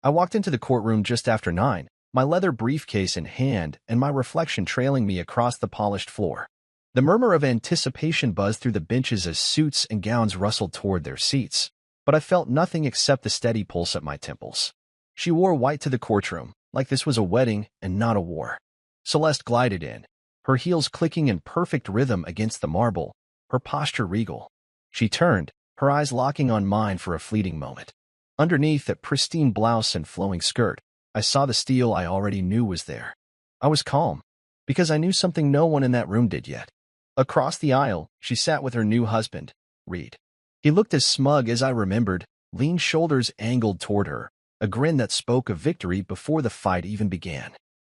I walked into the courtroom just after 9, my leather briefcase in hand and my reflection trailing me across the polished floor. The murmur of anticipation buzzed through the benches as suits and gowns rustled toward their seats, but I felt nothing except the steady pulse at my temples. She wore white to the courtroom, like this was a wedding and not a war. Celeste glided in, her heels clicking in perfect rhythm against the marble, her posture regal. She turned, her eyes locking on mine for a fleeting moment. Underneath that pristine blouse and flowing skirt, I saw the steel I already knew was there. I was calm, because I knew something no one in that room did yet. Across the aisle, she sat with her new husband, Reed. He looked as smug as I remembered, lean shoulders angled toward her, a grin that spoke of victory before the fight even began.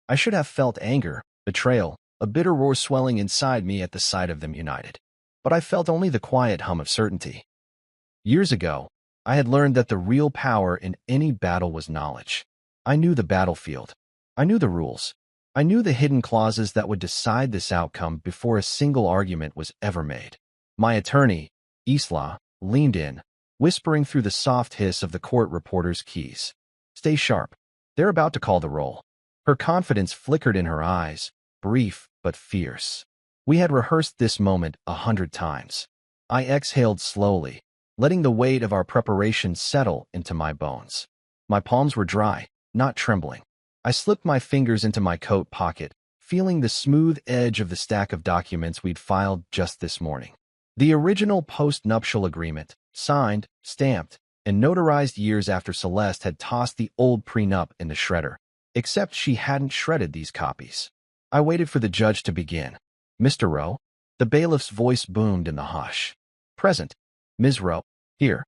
I should have felt anger, betrayal, a bitter roar swelling inside me at the sight of them united. But I felt only the quiet hum of certainty. Years ago, I had learned that the real power in any battle was knowledge. I knew the battlefield. I knew the rules. I knew the hidden clauses that would decide this outcome before a single argument was ever made. My attorney, Isla, leaned in, whispering through the soft hiss of the court reporter's keys. "Stay sharp. They're about to call the roll." Her confidence flickered in her eyes, brief but fierce. We had rehearsed this moment 100 times. I exhaled slowly, letting the weight of our preparation settle into my bones. My palms were dry, not trembling. I slipped my fingers into my coat pocket, feeling the smooth edge of the stack of documents we'd filed just this morning. The original post-nuptial agreement, signed, stamped, and notarized years after Celeste had tossed the old prenup in the shredder, except she hadn't shredded these copies. I waited for the judge to begin. "Mr. Rowe?" The bailiff's voice boomed in the hush. "Present. Ms. Rowe, here."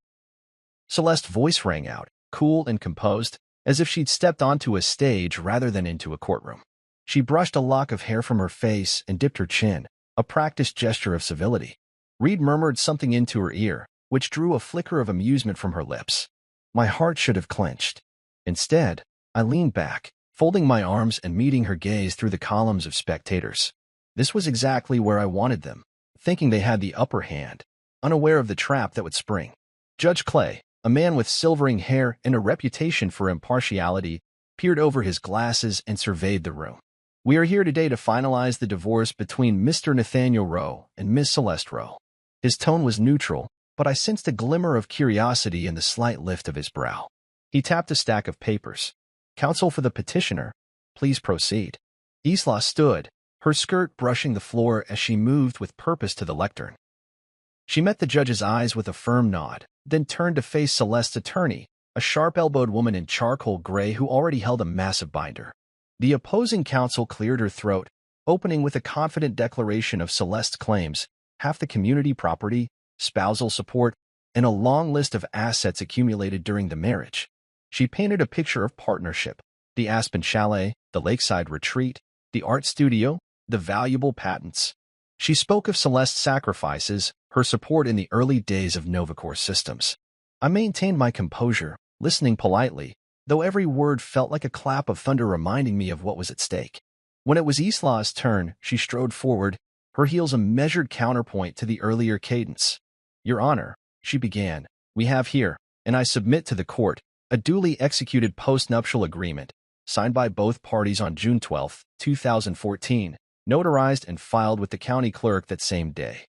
Celeste's voice rang out, cool and composed, as if she'd stepped onto a stage rather than into a courtroom. She brushed a lock of hair from her face and dipped her chin, a practiced gesture of civility. Reed murmured something into her ear, which drew a flicker of amusement from her lips. My heart should have clenched. Instead, I leaned back, folding my arms and meeting her gaze through the columns of spectators. This was exactly where I wanted them, thinking they had the upper hand, unaware of the trap that would spring. Judge Clay, a man with silvering hair and a reputation for impartiality, peered over his glasses and surveyed the room. "We are here today to finalize the divorce between Mr. Nathaniel Rowe and Miss Celeste Rowe." His tone was neutral, but I sensed a glimmer of curiosity in the slight lift of his brow. He tapped a stack of papers. "Counsel for the petitioner, please proceed." Isla stood, her skirt brushing the floor as she moved with purpose to the lectern. She met the judge's eyes with a firm nod, then turned to face Celeste's attorney, a sharp-elbowed woman in charcoal gray who already held a massive binder. The opposing counsel cleared her throat, opening with a confident declaration of Celeste's claims, half the community property, spousal support, and a long list of assets accumulated during the marriage. She painted a picture of partnership: the Aspen Chalet, the Lakeside Retreat, the art studio, the valuable patents. She spoke of Celeste's sacrifices, her support in the early days of Novacore Systems. I maintained my composure, listening politely, though every word felt like a clap of thunder reminding me of what was at stake. When it was Isla's turn, she strode forward, her heels a measured counterpoint to the earlier cadence. "Your Honor," she began, "we have here, and I submit to the court, a duly executed post-nuptial agreement, signed by both parties on June 12, 2014, notarized and filed with the county clerk that same day."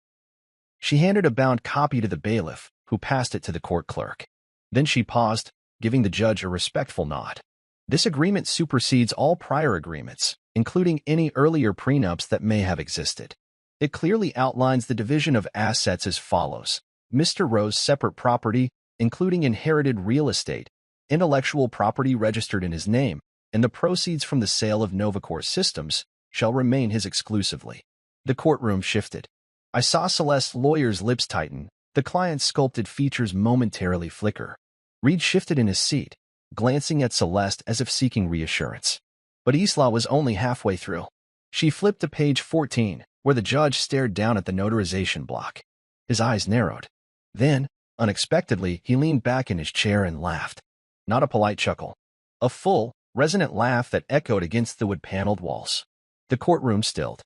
She handed a bound copy to the bailiff, who passed it to the court clerk. Then she paused, giving the judge a respectful nod. "This agreement supersedes all prior agreements, including any earlier prenups that may have existed. It clearly outlines the division of assets as follows: Mr. Rowe's separate property, including inherited real estate, intellectual property registered in his name, and the proceeds from the sale of Novacore Systems, shall remain his exclusively." The courtroom shifted. I saw Celeste's lawyer's lips tighten, the client's sculpted features momentarily flicker. Reed shifted in his seat, glancing at Celeste as if seeking reassurance. But Isla was only halfway through. She flipped to page 14, where the judge stared down at the notarization block. His eyes narrowed. Then, unexpectedly, he leaned back in his chair and laughed. Not a polite chuckle. A full, resonant laugh that echoed against the wood-paneled walls. The courtroom stilled.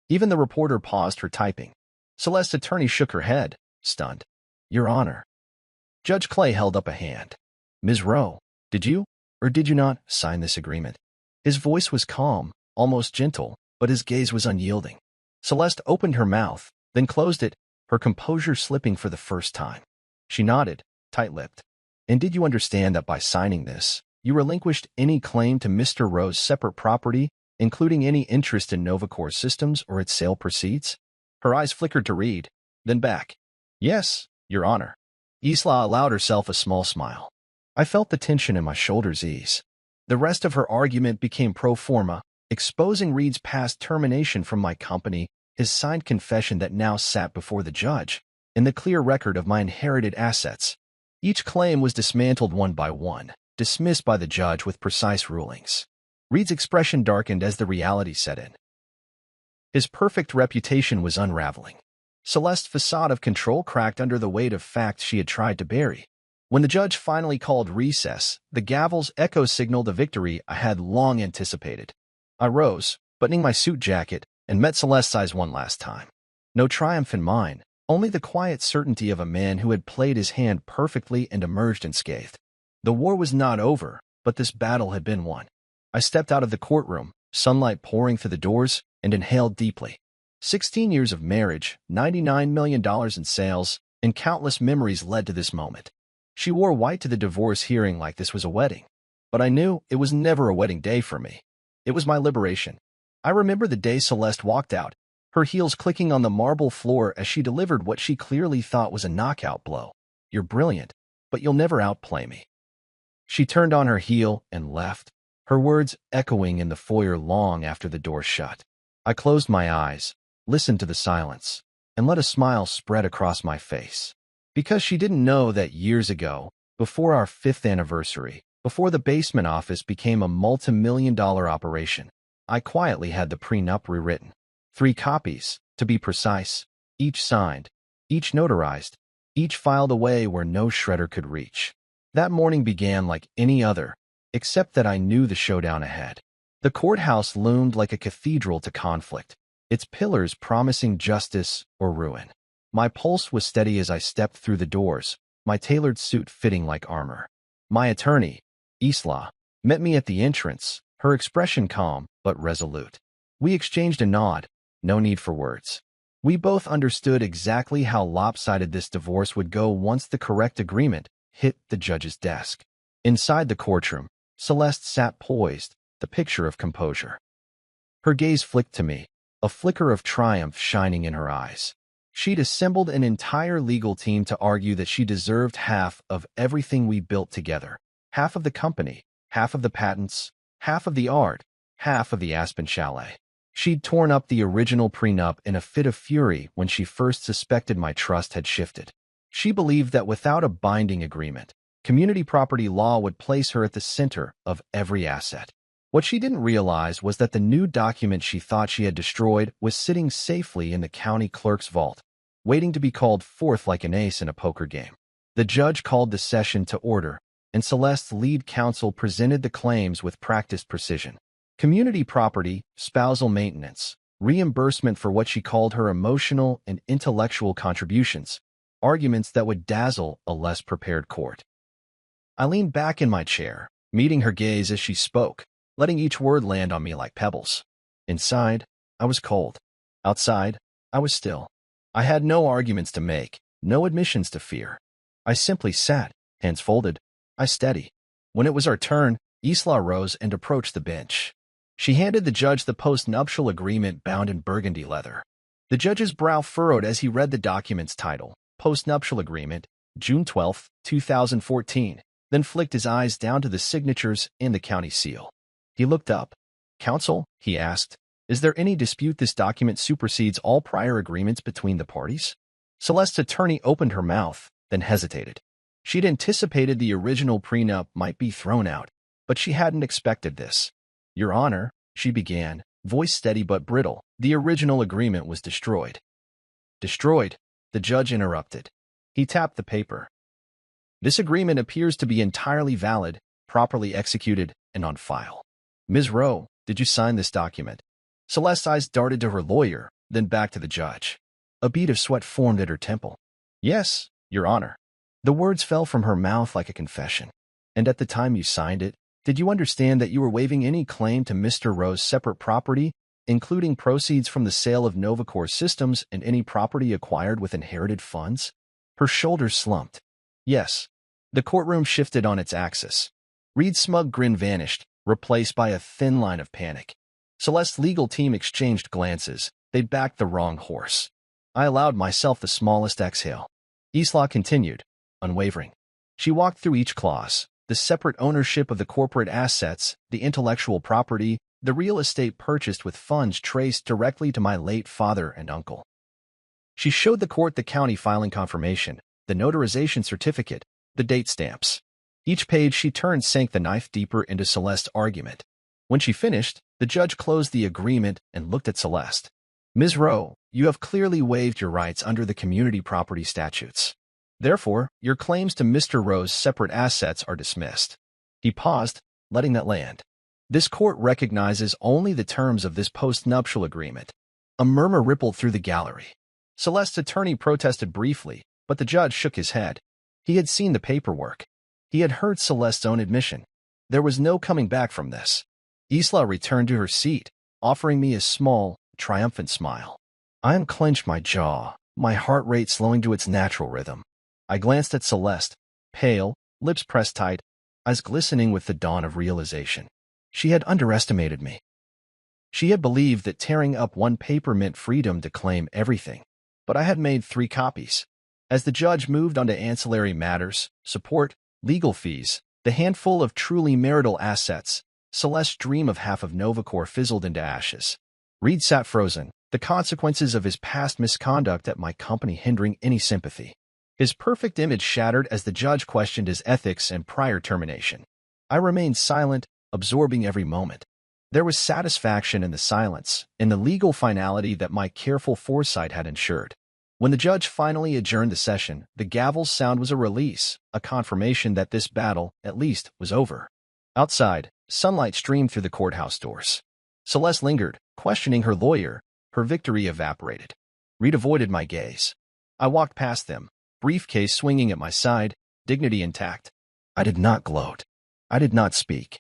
Even the reporter paused her typing. Celeste's attorney shook her head, stunned. "Your Honor." Judge Clay held up a hand. "Ms. Rowe, did you?" or did you not sign this agreement?" His voice was calm, almost gentle, but his gaze was unyielding. Celeste opened her mouth, then closed it, her composure slipping for the first time. She nodded, tight-lipped. "And did you understand that by signing this, you relinquished any claim to Mr. Rowe's separate property, including any interest in Novacore Systems or its sale proceeds?" Her eyes flickered to read, then back. "Yes, Your Honor." Isla allowed herself a small smile. I felt the tension in my shoulders ease. The rest of her argument became pro forma, exposing Reed's past termination from my company, his signed confession that now sat before the judge, and the clear record of my inherited assets. Each claim was dismantled one by one, dismissed by the judge with precise rulings. Reed's expression darkened as the reality set in. His perfect reputation was unraveling. Celeste's facade of control cracked under the weight of facts she had tried to bury. When the judge finally called recess, the gavel's echo signaled a victory I had long anticipated. I rose, buttoning my suit jacket, and met Celeste's eyes one last time. No triumph in mine, only the quiet certainty of a man who had played his hand perfectly and emerged unscathed. The war was not over, but this battle had been won. I stepped out of the courtroom, sunlight pouring through the doors, and inhaled deeply. 16 years of marriage, $99 million in sales, and countless memories led to this moment. She wore white to the divorce hearing like this was a wedding. But I knew it was never a wedding day for me. It was my liberation. I remember the day Celeste walked out, her heels clicking on the marble floor as she delivered what she clearly thought was a knockout blow. "You're brilliant, but you'll never outplay me." She turned on her heel and left, her words echoing in the foyer long after the door shut. I closed my eyes, listened to the silence, and let a smile spread across my face. Because she didn't know that years ago, before our 5th anniversary, before the basement office became a multi-million-dollar operation, I quietly had the prenup rewritten. 3 copies, to be precise, each signed, each notarized, each filed away where no shredder could reach. That morning began like any other, except that I knew the showdown ahead. The courthouse loomed like a cathedral to conflict, its pillars promising justice or ruin. My pulse was steady as I stepped through the doors, my tailored suit fitting like armor. My attorney, Isla, met me at the entrance, her expression calm but resolute. We exchanged a nod, no need for words. We both understood exactly how lopsided this divorce would go once the correct agreement hit the judge's desk. Inside the courtroom, Celeste sat poised, the picture of composure. Her gaze flicked to me, a flicker of triumph shining in her eyes. She'd assembled an entire legal team to argue that she deserved half of everything we built together. Half of the company, half of the patents, half of the art, half of the Aspen Chalet. She'd torn up the original prenup in a fit of fury when she first suspected my trust had shifted. She believed that without a binding agreement, community property law would place her at the center of every asset. What she didn't realize was that the new document she thought she had destroyed was sitting safely in the county clerk's vault, waiting to be called forth like an ace in a poker game. The judge called the session to order, and Celeste's lead counsel presented the claims with practiced precision. Community property, spousal maintenance, reimbursement for what she called her emotional and intellectual contributions, arguments that would dazzle a less prepared court. I leaned back in my chair, meeting her gaze as she spoke, letting each word land on me like pebbles. Inside, I was cold. Outside, I was still. I had no arguments to make, no admissions to fear. I simply sat, hands folded, eyes steady. When it was our turn, Isla rose and approached the bench. She handed the judge the post-nuptial agreement bound in burgundy leather. The judge's brow furrowed as he read the document's title, Post-Nuptial Agreement, June 12, 2014, then flicked his eyes down to the signatures and the county seal. He looked up. "Counsel," he asked, "is there any dispute this document supersedes all prior agreements between the parties?" Celeste's attorney opened her mouth, then hesitated. She'd anticipated the original prenup might be thrown out, but she hadn't expected this. "Your Honor," she began, voice steady but brittle, "the original agreement was destroyed." "Destroyed?" the judge interrupted. He tapped the paper. "This agreement appears to be entirely valid, properly executed, and on file. Ms. Rowe, did you sign this document?" Celeste's eyes darted to her lawyer, then back to the judge. A bead of sweat formed at her temple. "Yes, Your Honor." The words fell from her mouth like a confession. "And at the time you signed it, Did you understand that you were waiving any claim to Mr. Rowe's separate property, including proceeds from the sale of Novacor Systems and any property acquired with inherited funds? Her shoulders slumped. Yes. The courtroom shifted on its axis. Reed's smug grin vanished, replaced by a thin line of panic. Celeste's legal team exchanged glances. They'd backed the wrong horse. I allowed myself the smallest exhale. Isla continued, unwavering. She walked through each clause: the separate ownership of the corporate assets, the intellectual property, the real estate purchased with funds traced directly to my late father and uncle. She showed the court the county filing confirmation, the notarization certificate, the date stamps. Each page she turned sank the knife deeper into Celeste's argument. When she finished, the judge closed the agreement and looked at Celeste. Ms. Rowe, you have clearly waived your rights under the community property statutes. Therefore, your claims to Mr. Rowe's separate assets are dismissed. He paused, letting that land. This court recognizes only the terms of this post-nuptial agreement. A murmur rippled through the gallery. Celeste's attorney protested briefly, but the judge shook his head. He had seen the paperwork. He had heard Celeste's own admission. There was no coming back from this. Isla returned to her seat, offering me a small, triumphant smile. I unclenched my jaw, my heart rate slowing to its natural rhythm. I glanced at Celeste, pale, lips pressed tight, eyes glistening with the dawn of realization. She had underestimated me. She had believed that tearing up one paper meant freedom to claim everything. But I had made 3 copies. As the judge moved on to ancillary matters, support, legal fees, the handful of truly marital assets, Celeste's dream of half of Novacor fizzled into ashes. Reed sat frozen, the consequences of his past misconduct at my company hindering any sympathy. His perfect image shattered as the judge questioned his ethics and prior termination. I remained silent, absorbing every moment. There was satisfaction in the silence, in the legal finality that my careful foresight had ensured. When the judge finally adjourned the session, the gavel's sound was a release, a confirmation that this battle, at least, was over. Outside, sunlight streamed through the courthouse doors. Celeste lingered, questioning her lawyer. Her victory evaporated. Reed avoided my gaze. I walked past them, briefcase swinging at my side, dignity intact. I did not gloat. I did not speak.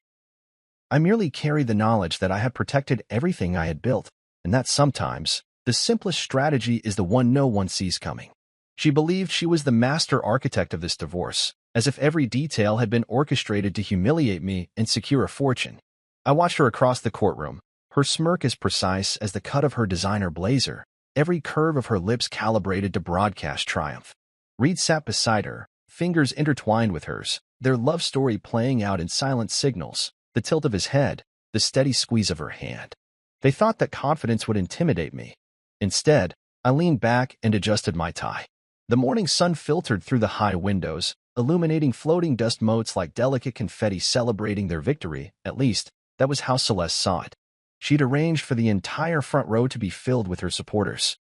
I merely carried the knowledge that I had protected everything I had built, and that sometimes, the simplest strategy is the one no one sees coming. She believed she was the master architect of this divorce, as if every detail had been orchestrated to humiliate me and secure a fortune. I watched her across the courtroom, her smirk as precise as the cut of her designer blazer, every curve of her lips calibrated to broadcast triumph. Reed sat beside her, fingers intertwined with hers, their love story playing out in silent signals, the tilt of his head, the steady squeeze of her hand. They thought that confidence would intimidate me. Instead, I leaned back and adjusted my tie. The morning sun filtered through the high windows, illuminating floating dust motes like delicate confetti celebrating their victory. At least, that was how Celeste saw it. She'd arranged for the entire front row to be filled with her supporters.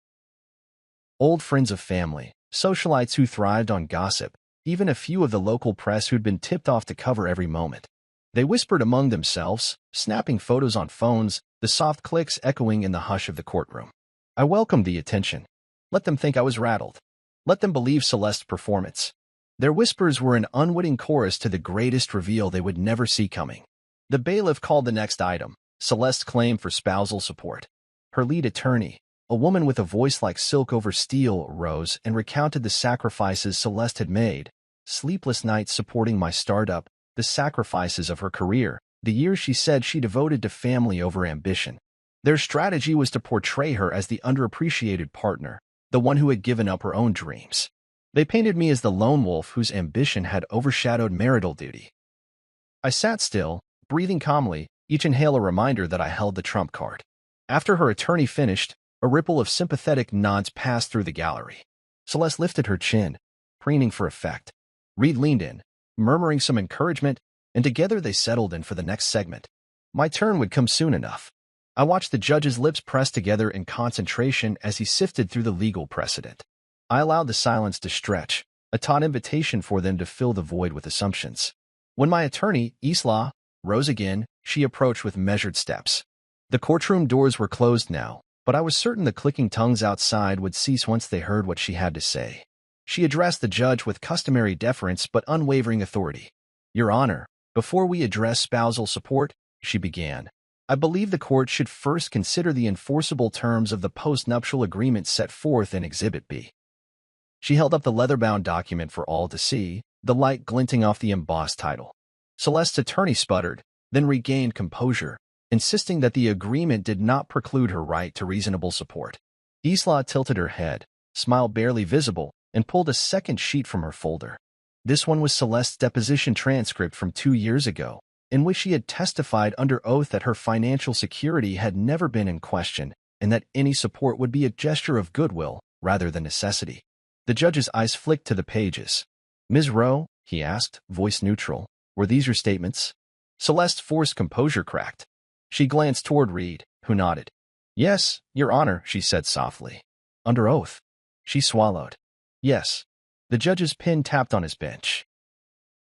Old friends of family, socialites who thrived on gossip, even a few of the local press who'd been tipped off to cover every moment. They whispered among themselves, snapping photos on phones, the soft clicks echoing in the hush of the courtroom. I welcomed the attention. Let them think I was rattled. Let them believe Celeste's performance. Their whispers were an unwitting chorus to the greatest reveal they would never see coming. The bailiff called the next item, Celeste's claim for spousal support. Her lead attorney, a woman with a voice like silk over steel, rose and recounted the sacrifices Celeste had made, sleepless nights supporting my startup, the sacrifices of her career, the years she said she devoted to family over ambition. Their strategy was to portray her as the underappreciated partner, the one who had given up her own dreams. They painted me as the lone wolf whose ambition had overshadowed marital duty. I sat still, breathing calmly, each inhale a reminder that I held the trump card. After her attorney finished, a ripple of sympathetic nods passed through the gallery. Celeste lifted her chin, preening for effect. Reed leaned in, murmuring some encouragement, and together they settled in for the next segment. My turn would come soon enough. I watched the judge's lips press together in concentration as he sifted through the legal precedent. I allowed the silence to stretch, a taut invitation for them to fill the void with assumptions. When my attorney, Isla, rose again, she approached with measured steps. The courtroom doors were closed now, but I was certain the clicking tongues outside would cease once they heard what she had to say. She addressed the judge with customary deference but unwavering authority. Your Honor, Before we address spousal support, she began, I believe the court should first consider the enforceable terms of the postnuptial agreement set forth in Exhibit B. She held up the leather-bound document for all to see, the light glinting off the embossed title. Celeste's attorney sputtered, then regained composure, insisting that the agreement did not preclude her right to reasonable support. Isla tilted her head, smile barely visible, and pulled a second sheet from her folder. This one was Celeste's deposition transcript from 2 years ago, in which she had testified under oath that her financial security had never been in question and that any support would be a gesture of goodwill rather than necessity. The judge's eyes flicked to the pages. Ms. Rowe, he asked, voice neutral, were these your statements? Celeste's forced composure cracked. She glanced toward Reed, who nodded. Yes, Your Honor, she said softly. Under oath. She swallowed. Yes. The judge's pen tapped on his bench.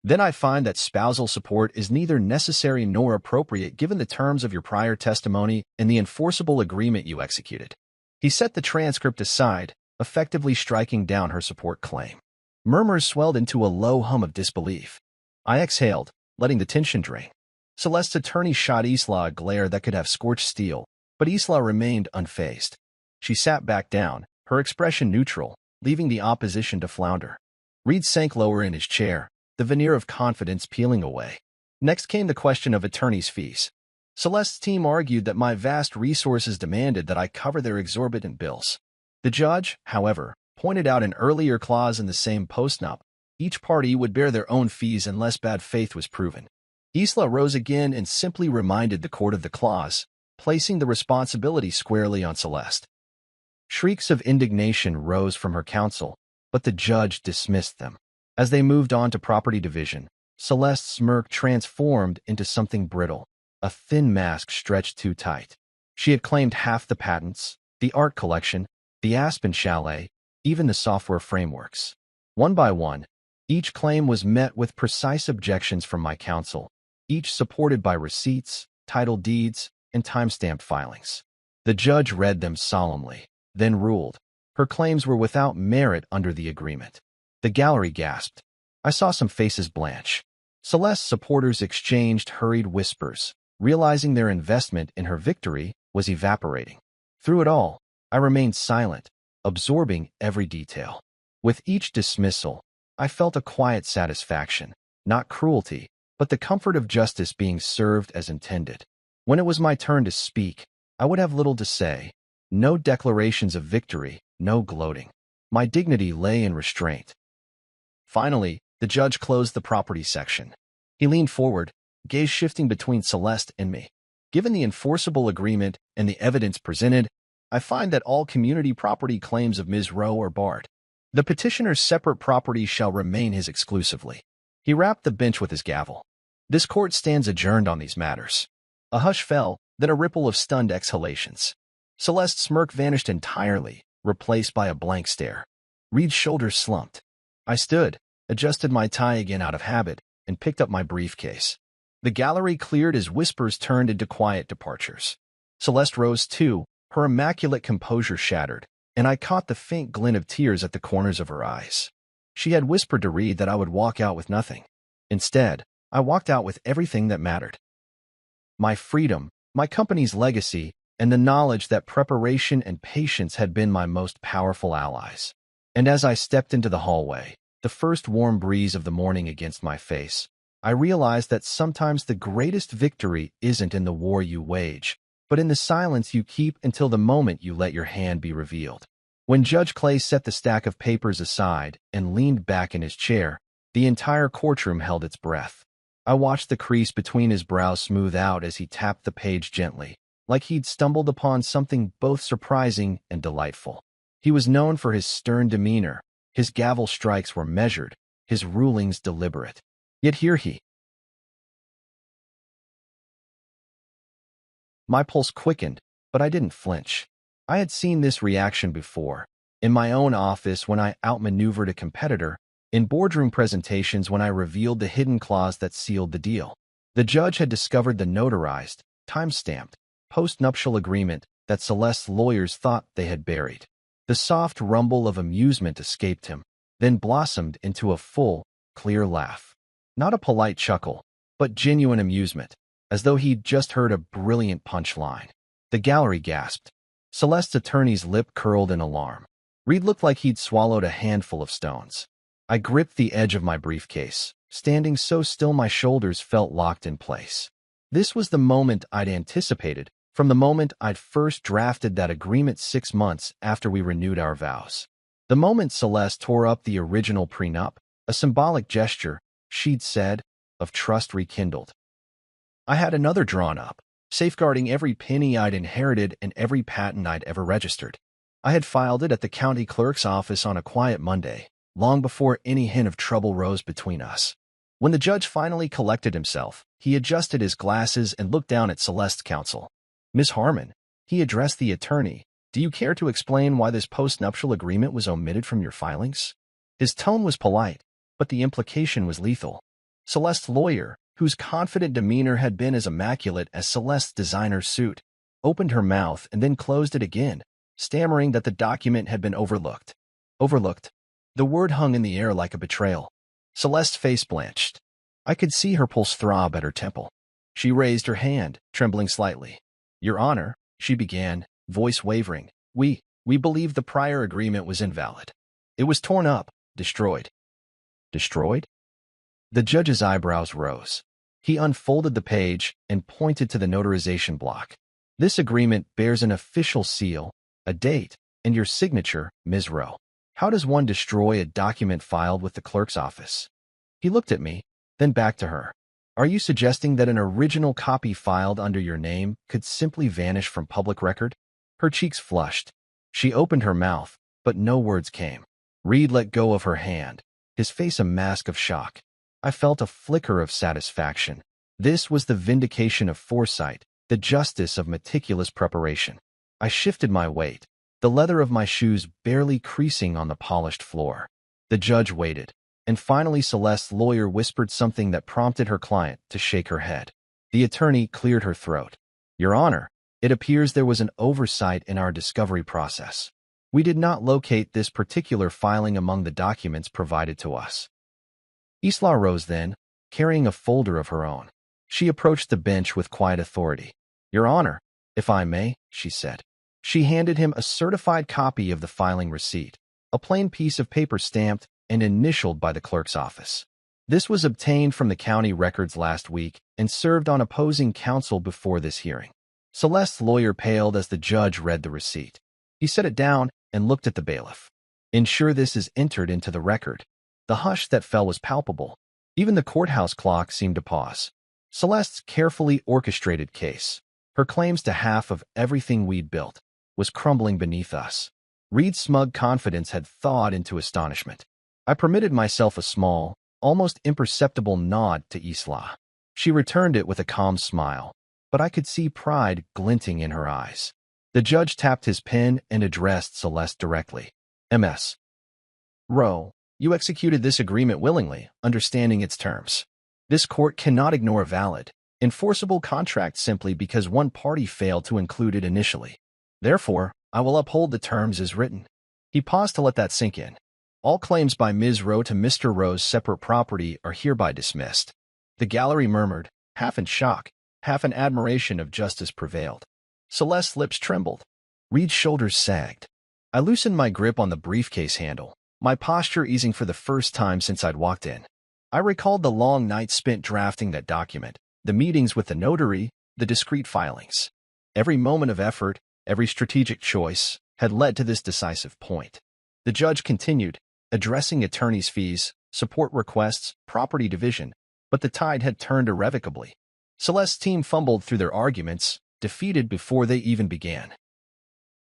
Then I find that spousal support is neither necessary nor appropriate given the terms of your prior testimony and the enforceable agreement you executed. He set the transcript aside, effectively striking down her support claim. Murmurs swelled into a low hum of disbelief. I exhaled, letting the tension drain. Celeste's attorney shot Isla a glare that could have scorched steel, but Isla remained unfazed. She sat back down, her expression neutral, leaving the opposition to flounder. Reed sank lower in his chair, the veneer of confidence peeling away. Next came the question of attorney's fees. Celeste's team argued that my vast resources demanded that I cover their exorbitant bills. The judge, however, pointed out an earlier clause in the same postnup. Each party would bear their own fees unless bad faith was proven. Isla rose again and simply reminded the court of the clause, placing the responsibility squarely on Celeste. Shrieks of indignation rose from her counsel, but the judge dismissed them. As they moved on to property division, Celeste's smirk transformed into something brittle, a thin mask stretched too tight. She had claimed half the patents, the art collection, the Aspen Chalet, even the software frameworks. One by one, each claim was met with precise objections from my counsel, each supported by receipts, title deeds, and time-stamped filings. The judge read them solemnly, then ruled. Her claims were without merit under the agreement. The gallery gasped. I saw some faces blanch. Celeste's supporters exchanged hurried whispers, realizing their investment in her victory was evaporating. Through it all, I remained silent, absorbing every detail. With each dismissal, I felt a quiet satisfaction, not cruelty, but the comfort of justice being served as intended. When it was my turn to speak, I would have little to say. No declarations of victory, no gloating. My dignity lay in restraint. Finally, the judge closed the property section. He leaned forward, gaze shifting between Celeste and me. Given the enforceable agreement and the evidence presented, I find that all community property claims of Ms. Rowe are barred. The petitioner's separate property shall remain his exclusively. He rapped the bench with his gavel. This court stands adjourned on these matters. A hush fell, then a ripple of stunned exhalations. Celeste's smirk vanished entirely, replaced by a blank stare. Reed's shoulders slumped. I stood, adjusted my tie again out of habit, and picked up my briefcase. The gallery cleared as whispers turned into quiet departures. Celeste rose too, her immaculate composure shattered, and I caught the faint glint of tears at the corners of her eyes. She had whispered to Reed that I would walk out with nothing. Instead, I walked out with everything that mattered. My freedom, my company's legacy, and the knowledge that preparation and patience had been my most powerful allies. And as I stepped into the hallway, the first warm breeze of the morning against my face, I realized that sometimes the greatest victory isn't in the war you wage, but in the silence you keep until the moment you let your hand be revealed. When Judge Clay set the stack of papers aside and leaned back in his chair, the entire courtroom held its breath. I watched the crease between his brows smooth out as he tapped the page gently, like he'd stumbled upon something both surprising and delightful. He was known for his stern demeanor. His gavel strikes were measured, his rulings deliberate. Yet here he. My pulse quickened, but I didn't flinch. I had seen this reaction before. In my own office when I outmaneuvered a competitor, in boardroom presentations when I revealed the hidden clause that sealed the deal. The judge had discovered the notarized, time-stamped, post-nuptial agreement that Celeste's lawyers thought they had buried. The soft rumble of amusement escaped him, then blossomed into a full, clear laugh. Not a polite chuckle, but genuine amusement, as though he'd just heard a brilliant punchline. The gallery gasped. Celeste's attorney's lip curled in alarm. Reed looked like he'd swallowed a handful of stones. I gripped the edge of my briefcase, standing so still my shoulders felt locked in place. This was the moment I'd anticipated, from the moment I'd first drafted that agreement 6 months after we renewed our vows. The moment Celeste tore up the original prenup, a symbolic gesture, she'd said, of trust rekindled. I had another drawn up, safeguarding every penny I'd inherited and every patent I'd ever registered. I had filed it at the county clerk's office on a quiet Monday, long before any hint of trouble rose between us. When the judge finally collected himself, he adjusted his glasses and looked down at Celeste's counsel. "Ms. Harmon," he addressed the attorney, "do you care to explain why this post-nuptial agreement was omitted from your filings?" His tone was polite, but the implication was lethal. Celeste's lawyer, whose confident demeanor had been as immaculate as Celeste's designer suit, opened her mouth and then closed it again, stammering that the document had been overlooked. Overlooked. The word hung in the air like a betrayal. Celeste's face blanched. I could see her pulse throb at her temple. She raised her hand, trembling slightly. "Your Honor," she began, voice wavering, we believe the prior agreement was invalid. It was torn up, destroyed." Destroyed? The judge's eyebrows rose. He unfolded the page and pointed to the notarization block. "This agreement bears an official seal, a date, and your signature, Ms. Rowe. How does one destroy a document filed with the clerk's office?" He looked at me, then back to her. "Are you suggesting that an original copy filed under your name could simply vanish from public record?" Her cheeks flushed. She opened her mouth, but no words came. Reed let go of her hand, his face a mask of shock. I felt a flicker of satisfaction. This was the vindication of foresight, the justice of meticulous preparation. I shifted my weight, the leather of my shoes barely creasing on the polished floor. The judge waited, and finally Celeste's lawyer whispered something that prompted her client to shake her head. The attorney cleared her throat. "Your Honor, it appears there was an oversight in our discovery process. We did not locate this particular filing among the documents provided to us." Isla rose then, carrying a folder of her own. She approached the bench with quiet authority. "Your Honor, if I may," she said. She handed him a certified copy of the filing receipt, a plain piece of paper stamped and initialed by the clerk's office. "This was obtained from the county records last week and served on opposing counsel before this hearing." Celeste's lawyer paled as the judge read the receipt. He set it down and looked at the bailiff. "Ensure this is entered into the record." The hush that fell was palpable. Even the courthouse clock seemed to pause. Celeste's carefully orchestrated case, her claims to half of everything we'd built, was crumbling beneath us. Reed's smug confidence had thawed into astonishment. I permitted myself a small, almost imperceptible nod to Isla. She returned it with a calm smile, but I could see pride glinting in her eyes. The judge tapped his pen and addressed Celeste directly. "Ms. Rowe, you executed this agreement willingly, understanding its terms. This court cannot ignore a valid, enforceable contract simply because one party failed to include it initially. Therefore, I will uphold the terms as written." He paused to let that sink in. "All claims by Ms. Rowe to Mr. Rowe's separate property are hereby dismissed." The gallery murmured, half in shock, half in admiration of justice prevailed. Celeste's lips trembled. Reed's shoulders sagged. I loosened my grip on the briefcase handle, my posture easing for the first time since I'd walked in. I recalled the long nights spent drafting that document, the meetings with the notary, the discreet filings. Every moment of effort, every strategic choice, had led to this decisive point. The judge continued, addressing attorneys' fees, support requests, property division, but the tide had turned irrevocably. Celeste's team fumbled through their arguments, defeated before they even began.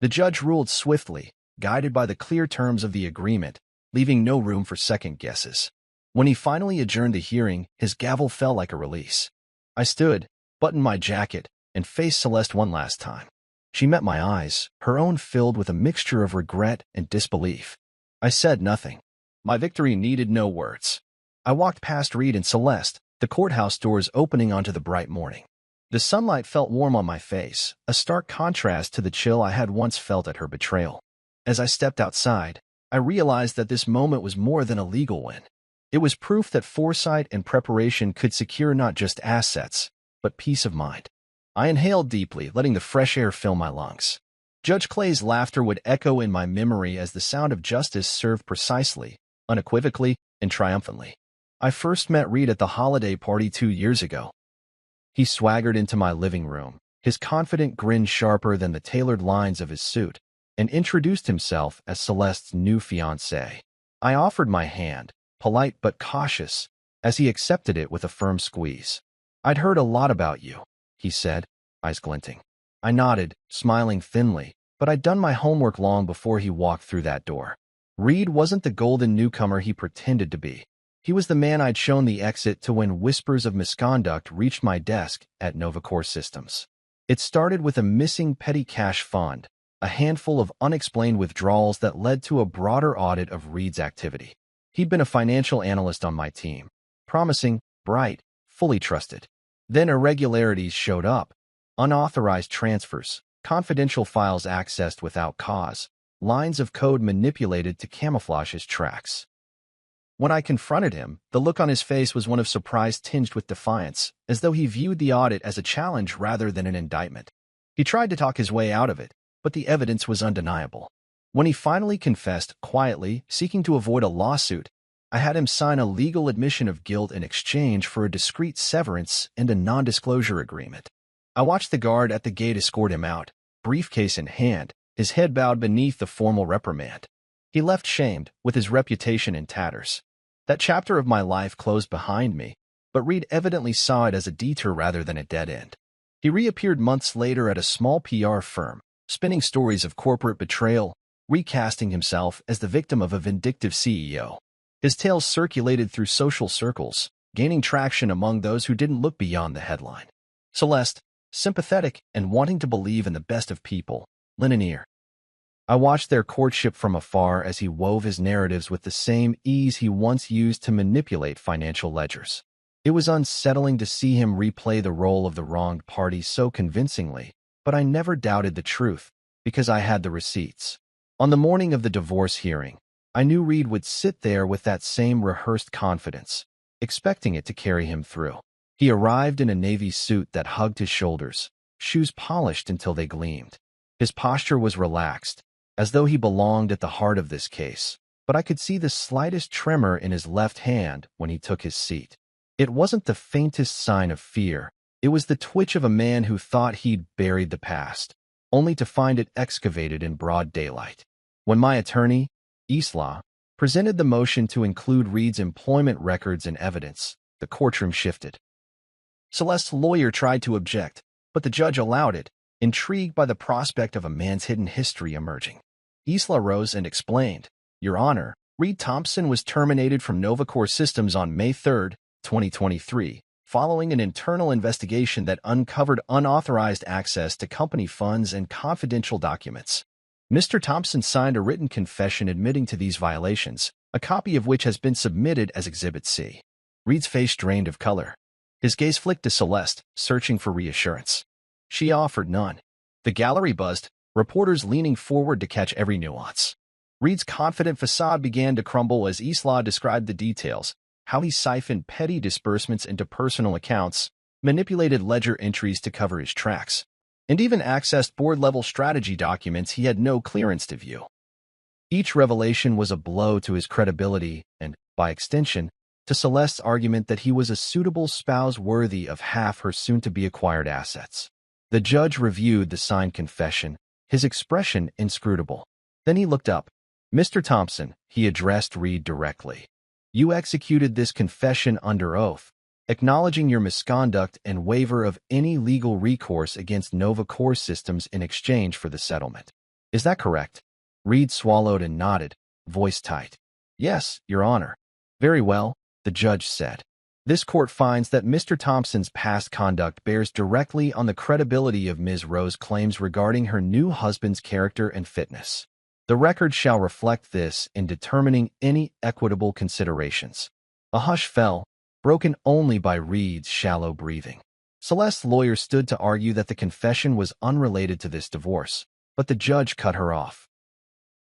The judge ruled swiftly, guided by the clear terms of the agreement, leaving no room for second guesses. When he finally adjourned the hearing, his gavel fell like a release. I stood, buttoned my jacket, and faced Celeste one last time. She met my eyes, her own filled with a mixture of regret and disbelief. I said nothing. My victory needed no words. I walked past Reed and Celeste, the courthouse doors opening onto the bright morning. The sunlight felt warm on my face, a stark contrast to the chill I had once felt at her betrayal. As I stepped outside, I realized that this moment was more than a legal win. It was proof that foresight and preparation could secure not just assets, but peace of mind. I inhaled deeply, letting the fresh air fill my lungs. Judge Clay's laughter would echo in my memory as the sound of justice served precisely, unequivocally, and triumphantly. I first met Reed at the holiday party 2 years ago. He swaggered into my living room, his confident grin sharper than the tailored lines of his suit, and introduced himself as Celeste's new fiancé. I offered my hand, polite but cautious, as he accepted it with a firm squeeze. "I'd heard a lot about you," he said, eyes glinting. I nodded, smiling thinly, but I'd done my homework long before he walked through that door. Reed wasn't the golden newcomer he pretended to be. He was the man I'd shown the exit to when whispers of misconduct reached my desk at NovaCore Systems. It started with a missing petty cash fund, a handful of unexplained withdrawals that led to a broader audit of Reed's activity. He'd been a financial analyst on my team, promising, bright, fully trusted. Then irregularities showed up, unauthorized transfers, confidential files accessed without cause, lines of code manipulated to camouflage his tracks. When I confronted him, the look on his face was one of surprise tinged with defiance, as though he viewed the audit as a challenge rather than an indictment. He tried to talk his way out of it, but the evidence was undeniable. When he finally confessed, quietly, seeking to avoid a lawsuit, I had him sign a legal admission of guilt in exchange for a discreet severance and a non-disclosure agreement. I watched the guard at the gate escort him out, briefcase in hand, his head bowed beneath the formal reprimand. He left shamed, with his reputation in tatters. That chapter of my life closed behind me, but Reed evidently saw it as a detour rather than a dead end. He reappeared months later at a small PR firm, spinning stories of corporate betrayal, recasting himself as the victim of a vindictive CEO. His tales circulated through social circles, gaining traction among those who didn't look beyond the headline. Celeste, sympathetic and wanting to believe in the best of people, lent an ear. I watched their courtship from afar as he wove his narratives with the same ease he once used to manipulate financial ledgers. It was unsettling to see him replay the role of the wronged party so convincingly, but I never doubted the truth, because I had the receipts. On the morning of the divorce hearing, I knew Reed would sit there with that same rehearsed confidence, expecting it to carry him through. He arrived in a navy suit that hugged his shoulders, shoes polished until they gleamed. His posture was relaxed, as though he belonged at the heart of this case, but I could see the slightest tremor in his left hand when he took his seat. It wasn't the faintest sign of fear. It was the twitch of a man who thought he'd buried the past, only to find it excavated in broad daylight. When my attorney, Isla, presented the motion to include Reed's employment records and evidence, the courtroom shifted. Celeste's lawyer tried to object, but the judge allowed it, intrigued by the prospect of a man's hidden history emerging. Isla rose and explained, "Your Honor, Reed Thompson was terminated from NovaCore Systems on May 3, 2023, following an internal investigation that uncovered unauthorized access to company funds and confidential documents. Mr. Thompson signed a written confession admitting to these violations, a copy of which has been submitted as Exhibit C." Reed's face drained of color. His gaze flicked to Celeste, searching for reassurance. She offered none. The gallery buzzed, reporters leaning forward to catch every nuance. Reed's confident facade began to crumble as Isla described the details, how he siphoned petty disbursements into personal accounts, manipulated ledger entries to cover his tracks, and even accessed board-level strategy documents he had no clearance to view. Each revelation was a blow to his credibility and, by extension, to Celeste's argument that he was a suitable spouse worthy of half her soon-to-be-acquired assets. The judge reviewed the signed confession, his expression inscrutable. Then he looked up. "Mr. Thompson," he addressed Reed directly. "You executed this confession under oath, acknowledging your misconduct and waiver of any legal recourse against NovaCore Systems in exchange for the settlement. Is that correct?" Reed swallowed and nodded, voice tight. "Yes, Your Honor." "Very well," the judge said. "This court finds that Mr. Thompson's past conduct bears directly on the credibility of Ms. Rowe's claims regarding her new husband's character and fitness. The record shall reflect this in determining any equitable considerations." A hush fell, broken only by Reed's shallow breathing. Celeste's lawyer stood to argue that the confession was unrelated to this divorce, but the judge cut her off.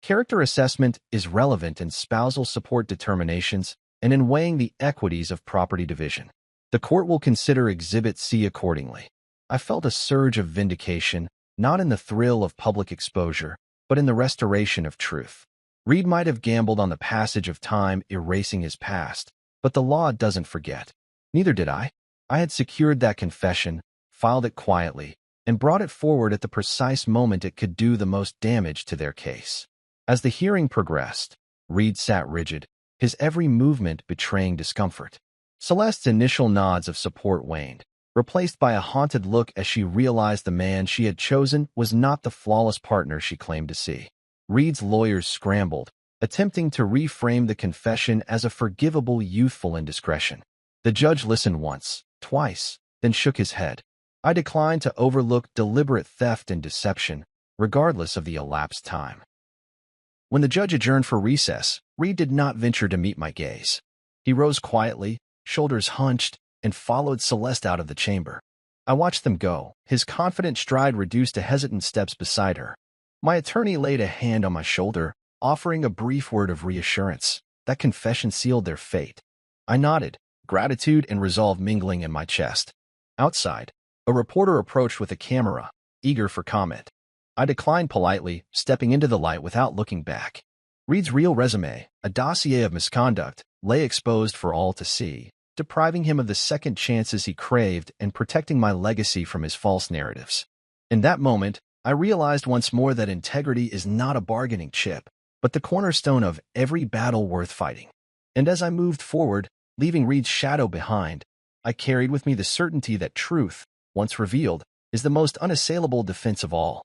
"Character assessment is relevant in spousal support determinations, and in weighing the equities of property division. The court will consider Exhibit C accordingly. I felt a surge of vindication, not in the thrill of public exposure, but in the restoration of truth. Reed might have gambled on the passage of time erasing his past, but the law doesn't forget. Neither did I. I had secured that confession, filed it quietly, and brought it forward at the precise moment it could do the most damage to their case. As the hearing progressed, Reed sat rigid, his every movement betraying discomfort. Celeste's initial nods of support waned, replaced by a haunted look as she realized the man she had chosen was not the flawless partner she claimed to see. Reed's lawyers scrambled, attempting to reframe the confession as a forgivable youthful indiscretion. The judge listened once, twice, then shook his head. I declined to overlook deliberate theft and deception, regardless of the elapsed time. When the judge adjourned for recess, Reed did not venture to meet my gaze. He rose quietly, shoulders hunched, and followed Celeste out of the chamber. I watched them go, his confident stride reduced to hesitant steps beside her. My attorney laid a hand on my shoulder, offering a brief word of reassurance. That confession sealed their fate. I nodded, gratitude and resolve mingling in my chest. Outside, a reporter approached with a camera, eager for comment. I declined politely, stepping into the light without looking back. Reed's real resume, a dossier of misconduct, lay exposed for all to see, depriving him of the second chances he craved and protecting my legacy from his false narratives. In that moment, I realized once more that integrity is not a bargaining chip, but the cornerstone of every battle worth fighting. And as I moved forward, leaving Reed's shadow behind, I carried with me the certainty that truth, once revealed, is the most unassailable defense of all.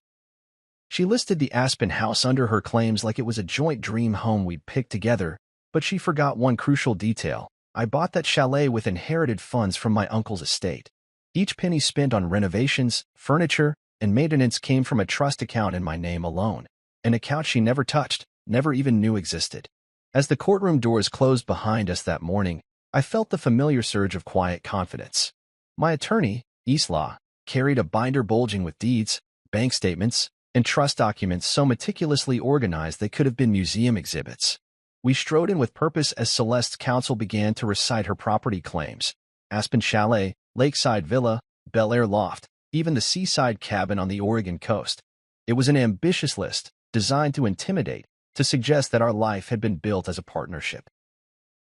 She listed the Aspen house under her claims like it was a joint dream home we'd picked together, but she forgot one crucial detail. I bought that chalet with inherited funds from my uncle's estate. Each penny spent on renovations, furniture, and maintenance came from a trust account in my name alone, an account she never touched, never even knew existed. As the courtroom doors closed behind us that morning, I felt the familiar surge of quiet confidence. My attorney, Isla, carried a binder bulging with deeds, bank statements, and trust documents so meticulously organized they could have been museum exhibits. We strode in with purpose as Celeste's counsel began to recite her property claims: Aspen Chalet, Lakeside Villa, Bel Air Loft, even the seaside cabin on the Oregon coast. It was an ambitious list, designed to intimidate, to suggest that our life had been built as a partnership.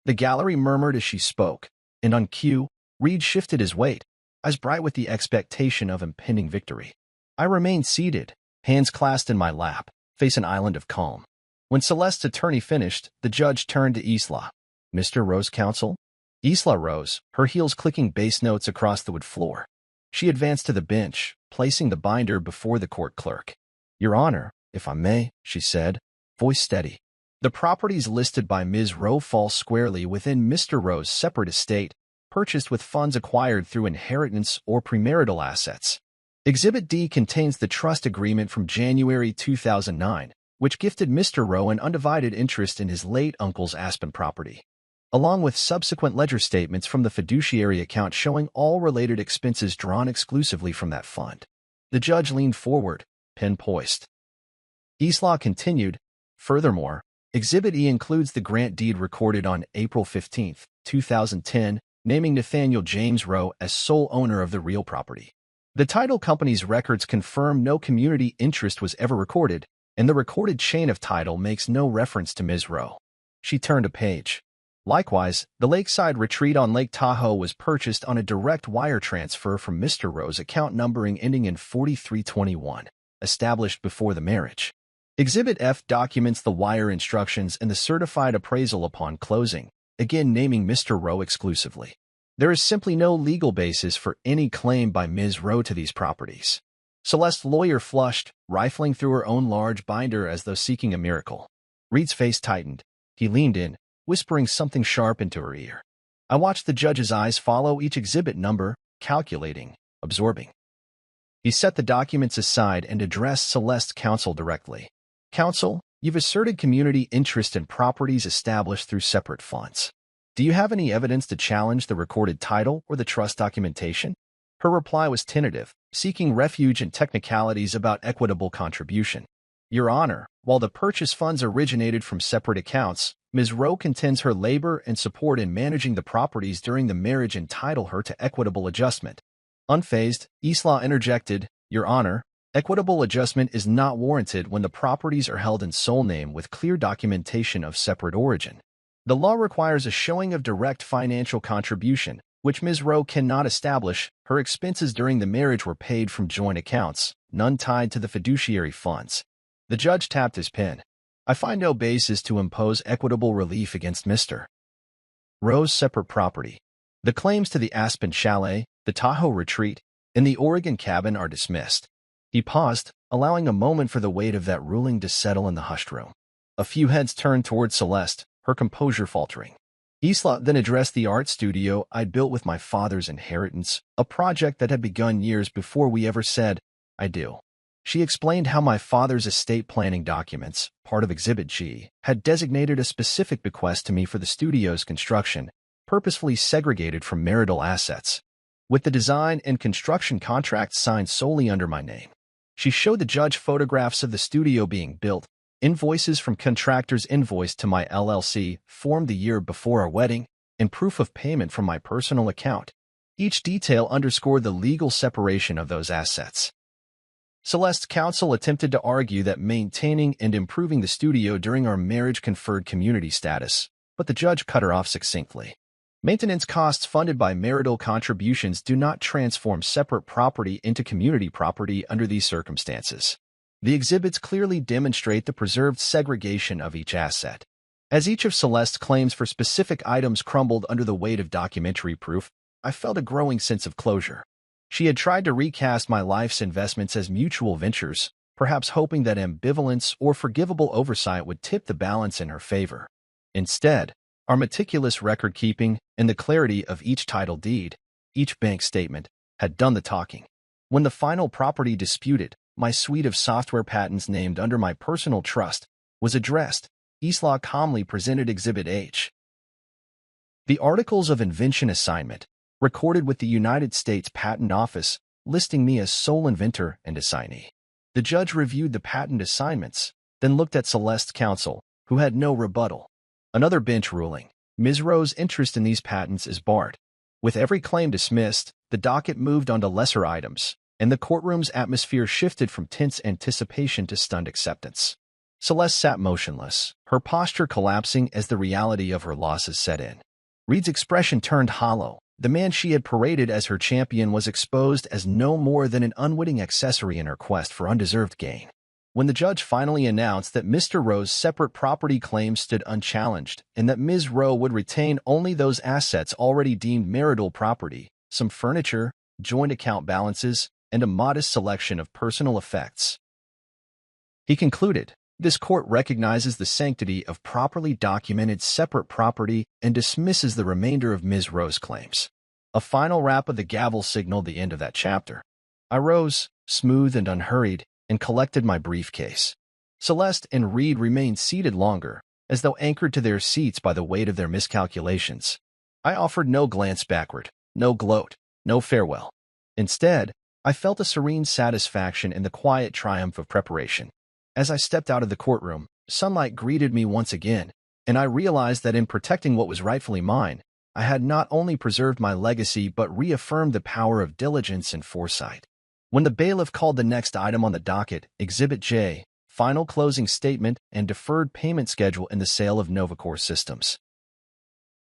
The gallery murmured as she spoke, and on cue, Reed shifted his weight, eyes bright with the expectation of impending victory. I remained seated, hands clasped in my lap, face an island of calm. When Celeste's attorney finished, the judge turned to Isla. "Mr. Rose, counsel?" Isla rose, her heels clicking bass notes across the wood floor. She advanced to the bench, placing the binder before the court clerk. "Your Honor, if I may," she said, voice steady. "The properties listed by Ms. Rowe fall squarely within Mr. Rowe's separate estate, purchased with funds acquired through inheritance or premarital assets. Exhibit D contains the trust agreement from January 2009, which gifted Mr. Rowe an undivided interest in his late uncle's Aspen property, along with subsequent ledger statements from the fiduciary account showing all related expenses drawn exclusively from that fund." The judge leaned forward, pen poised. Isla continued, "Furthermore, Exhibit E includes the grant deed recorded on April 15, 2010, naming Nathaniel James Rowe as sole owner of the real property. The title company's records confirm no community interest was ever recorded, and the recorded chain of title makes no reference to Ms. Rowe." She turned a page. Likewise, the lakeside retreat on Lake Tahoe was purchased on a direct wire transfer from Mr. Rowe's account numbering ending in 4321, established before the marriage. Exhibit F documents the wire instructions and the certified appraisal upon closing, again naming Mr. Rowe exclusively. There is simply no legal basis for any claim by Ms. Rowe to these properties. Celeste's lawyer flushed, rifling through her own large binder as though seeking a miracle. Reed's face tightened. He leaned in, whispering something sharp into her ear. I watched the judge's eyes follow each exhibit number, calculating, absorbing. He set the documents aside and addressed Celeste's counsel directly. "Counsel, you've asserted community interest in properties established through separate funds. Do you have any evidence to challenge the recorded title or the trust documentation?" Her reply was tentative, seeking refuge in technicalities about equitable contribution. Your Honor, while the purchase funds originated from separate accounts, Ms. Rowe contends her labor and support in managing the properties during the marriage entitle her to equitable adjustment. Unfazed, Eastlaw interjected, Your Honor, equitable adjustment is not warranted when the properties are held in sole name with clear documentation of separate origin. The law requires a showing of direct financial contribution, which Ms. Rowe cannot establish. Her expenses during the marriage were paid from joint accounts, none tied to the fiduciary funds. The judge tapped his pen. I find no basis to impose equitable relief against Mr. Rowe's separate property. The claims to the Aspen Chalet, the Tahoe Retreat, and the Oregon Cabin are dismissed. He paused, allowing a moment for the weight of that ruling to settle in the hushed room. A few heads turned toward Celeste, her composure faltering. Eastlaw then addressed the art studio I'd built with my father's inheritance, a project that had begun years before we ever said, I do. She explained how my father's estate planning documents, part of Exhibit G, had designated a specific bequest to me for the studio's construction, purposefully segregated from marital assets, with the design and construction contracts signed solely under my name. She showed the judge photographs of the studio being built, invoices from contractors invoiced to my LLC formed the year before our wedding, and proof of payment from my personal account. Each detail underscored the legal separation of those assets. Celeste's counsel attempted to argue that maintaining and improving the studio during our marriage conferred community status, but the judge cut her off succinctly. Maintenance costs funded by marital contributions do not transform separate property into community property under these circumstances. The exhibits clearly demonstrate the preserved segregation of each asset. As each of Celeste's claims for specific items crumbled under the weight of documentary proof, I felt a growing sense of closure. She had tried to recast my life's investments as mutual ventures, perhaps hoping that ambivalence or forgivable oversight would tip the balance in her favor. Instead, our meticulous record-keeping and the clarity of each title deed, each bank statement, had done the talking. When the final property disputed, my suite of software patents named under my personal trust, was addressed, Eastlaw calmly presented Exhibit H. The Articles of Invention Assignment, recorded with the United States Patent Office, listing me as sole inventor and assignee. The judge reviewed the patent assignments, then looked at Celeste's counsel, who had no rebuttal. Another bench ruling. Ms. Rowe's interest in these patents is barred. With every claim dismissed, the docket moved on to lesser items, and the courtroom's atmosphere shifted from tense anticipation to stunned acceptance. Celeste sat motionless, her posture collapsing as the reality of her losses set in. Reed's expression turned hollow. The man she had paraded as her champion was exposed as no more than an unwitting accessory in her quest for undeserved gain. When the judge finally announced that Mr. Rowe's separate property claims stood unchallenged and that Ms. Rowe would retain only those assets already deemed marital property, some furniture, joint account balances, and a modest selection of personal effects, he concluded, this court recognizes the sanctity of properly documented separate property and dismisses the remainder of Ms. Rowe's claims. A final rap of the gavel signaled the end of that chapter. I rose, smooth and unhurried, and collected my briefcase. Celeste and Reed remained seated longer, as though anchored to their seats by the weight of their miscalculations. I offered no glance backward, no gloat, no farewell. Instead, I felt a serene satisfaction in the quiet triumph of preparation. As I stepped out of the courtroom, sunlight greeted me once again, and I realized that in protecting what was rightfully mine, I had not only preserved my legacy but reaffirmed the power of diligence and foresight. When the bailiff called the next item on the docket, Exhibit J, final closing statement and deferred payment schedule in the sale of Novacor Systems,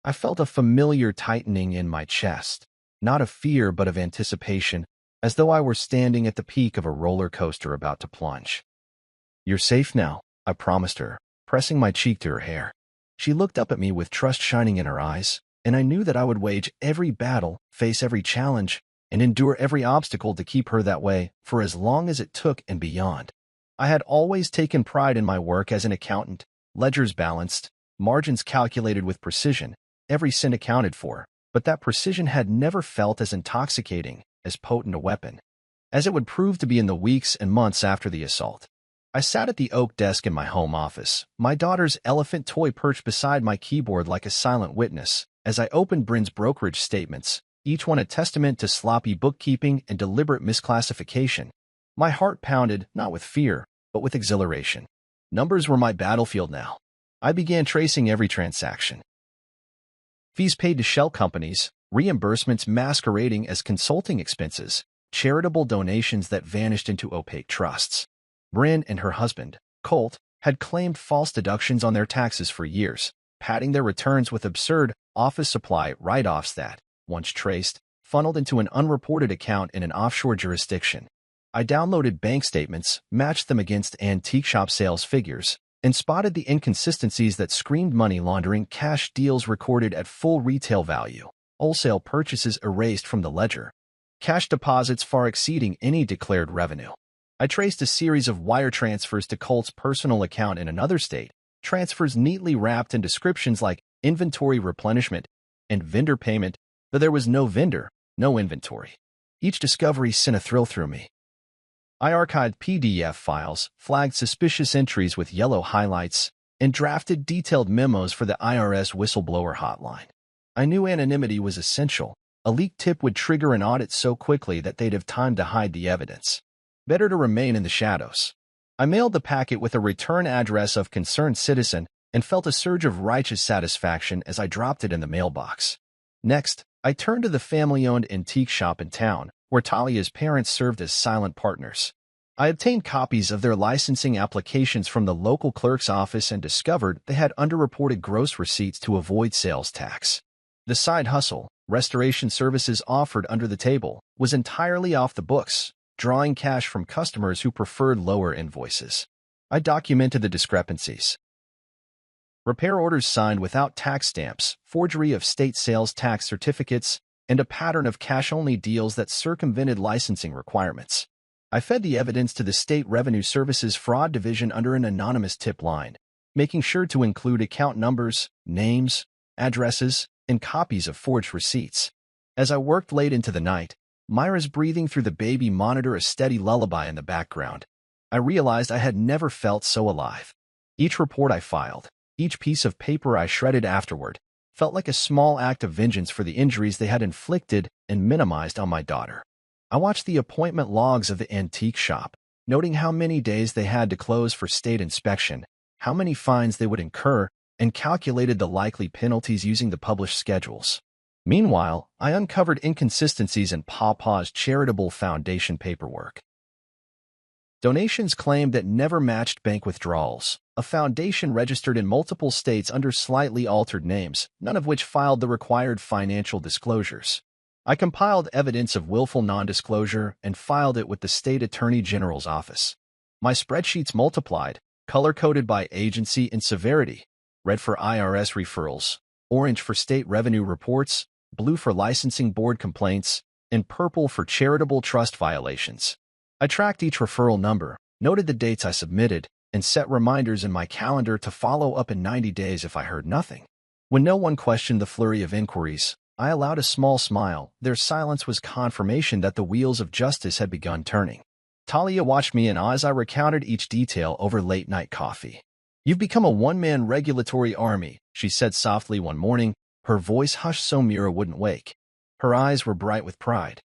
I felt a familiar tightening in my chest, not of fear but of anticipation, as though I were standing at the peak of a roller coaster about to plunge. You're safe now, I promised her, pressing my cheek to her hair. She looked up at me with trust shining in her eyes, and I knew that I would wage every battle, face every challenge, and endure every obstacle to keep her that way for as long as it took and beyond. I had always taken pride in my work as an accountant, ledgers balanced, margins calculated with precision, every cent accounted for, but that precision had never felt as intoxicating, as potent a weapon, as it would prove to be in the weeks and months after the assault. I sat at the oak desk in my home office, my daughter's elephant toy perched beside my keyboard like a silent witness, as I opened Brin's brokerage statements, each one a testament to sloppy bookkeeping and deliberate misclassification. My heart pounded, not with fear, but with exhilaration. Numbers were my battlefield now. I began tracing every transaction. Fees paid to shell companies, reimbursements masquerading as consulting expenses, charitable donations that vanished into opaque trusts. Bryn and her husband, Colt, had claimed false deductions on their taxes for years, padding their returns with absurd office supply write-offs that, once traced, funneled into an unreported account in an offshore jurisdiction. I downloaded bank statements, matched them against antique shop sales figures, and spotted the inconsistencies that screamed money laundering. Cash deals recorded at full retail value, wholesale purchases erased from the ledger, cash deposits far exceeding any declared revenue. I traced a series of wire transfers to Colt's personal account in another state, transfers neatly wrapped in descriptions like inventory replenishment and vendor payment, though there was no vendor, no inventory. Each discovery sent a thrill through me. I archived PDF files, flagged suspicious entries with yellow highlights, and drafted detailed memos for the IRS whistleblower hotline. I knew anonymity was essential. A leaked tip would trigger an audit so quickly that they'd have time to hide the evidence. Better to remain in the shadows. I mailed the packet with a return address of concerned citizen and felt a surge of righteous satisfaction as I dropped it in the mailbox. Next, I turned to the family-owned antique shop in town, where Talia's parents served as silent partners. I obtained copies of their licensing applications from the local clerk's office and discovered they had underreported gross receipts to avoid sales tax. The side hustle, restoration services offered under the table, was entirely off the books, drawing cash from customers who preferred lower invoices. I documented the discrepancies. Repair orders signed without tax stamps, forgery of state sales tax certificates, and a pattern of cash-only deals that circumvented licensing requirements. I fed the evidence to the State Revenue Service's Fraud Division under an anonymous tip line, making sure to include account numbers, names, addresses, and copies of forged receipts. As I worked late into the night, Myra's breathing through the baby monitor a steady lullaby in the background. I realized I had never felt so alive. Each report I filed, each piece of paper I shredded afterward, felt like a small act of vengeance for the injuries they had inflicted and minimized on my daughter. I watched the appointment logs of the antique shop, noting how many days they had to close for state inspection, how many fines they would incur, and calculated the likely penalties using the published schedules. Meanwhile, I uncovered inconsistencies in Pawpaw's charitable foundation paperwork. Donations claimed that never matched bank withdrawals, a foundation registered in multiple states under slightly altered names, none of which filed the required financial disclosures. I compiled evidence of willful non-disclosure and filed it with the State Attorney General's office. My spreadsheets multiplied, color-coded by agency and severity: red for IRS referrals, orange for state revenue reports, blue for licensing board complaints, and purple for charitable trust violations. I tracked each referral number, noted the dates I submitted, and set reminders in my calendar to follow up in 90 days if I heard nothing. When no one questioned the flurry of inquiries, I allowed a small smile. Their silence was confirmation that the wheels of justice had begun turning. Talia watched me in awe as I recounted each detail over late-night coffee. "You've become a one-man regulatory army," she said softly one morning, her voice hushed so Mira wouldn't wake. Her eyes were bright with pride.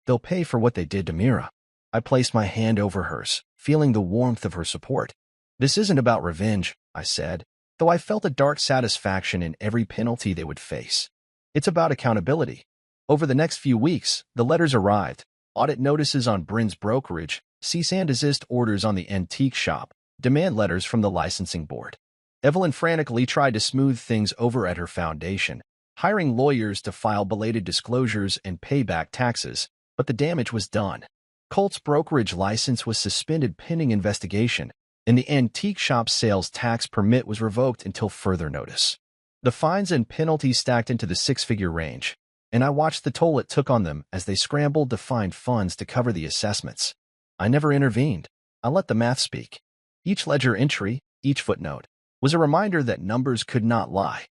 "They'll pay for what they did to Mira." I placed my hand over hers, feeling the warmth of her support. "This isn't about revenge," I said, though I felt a dark satisfaction in every penalty they would face. "It's about accountability." Over the next few weeks, the letters arrived: audit notices on Bryn's brokerage, cease and desist orders on the antique shop, demand letters from the licensing board. Evelyn frantically tried to smooth things over at her foundation, hiring lawyers to file belated disclosures and pay back taxes, but the damage was done. Colt's brokerage license was suspended pending investigation, and the antique shop sales tax permit was revoked until further notice. The fines and penalties stacked into the six-figure range, and I watched the toll it took on them as they scrambled to find funds to cover the assessments. I never intervened. I let the math speak. Each ledger entry, each footnote, was a reminder that numbers could not lie.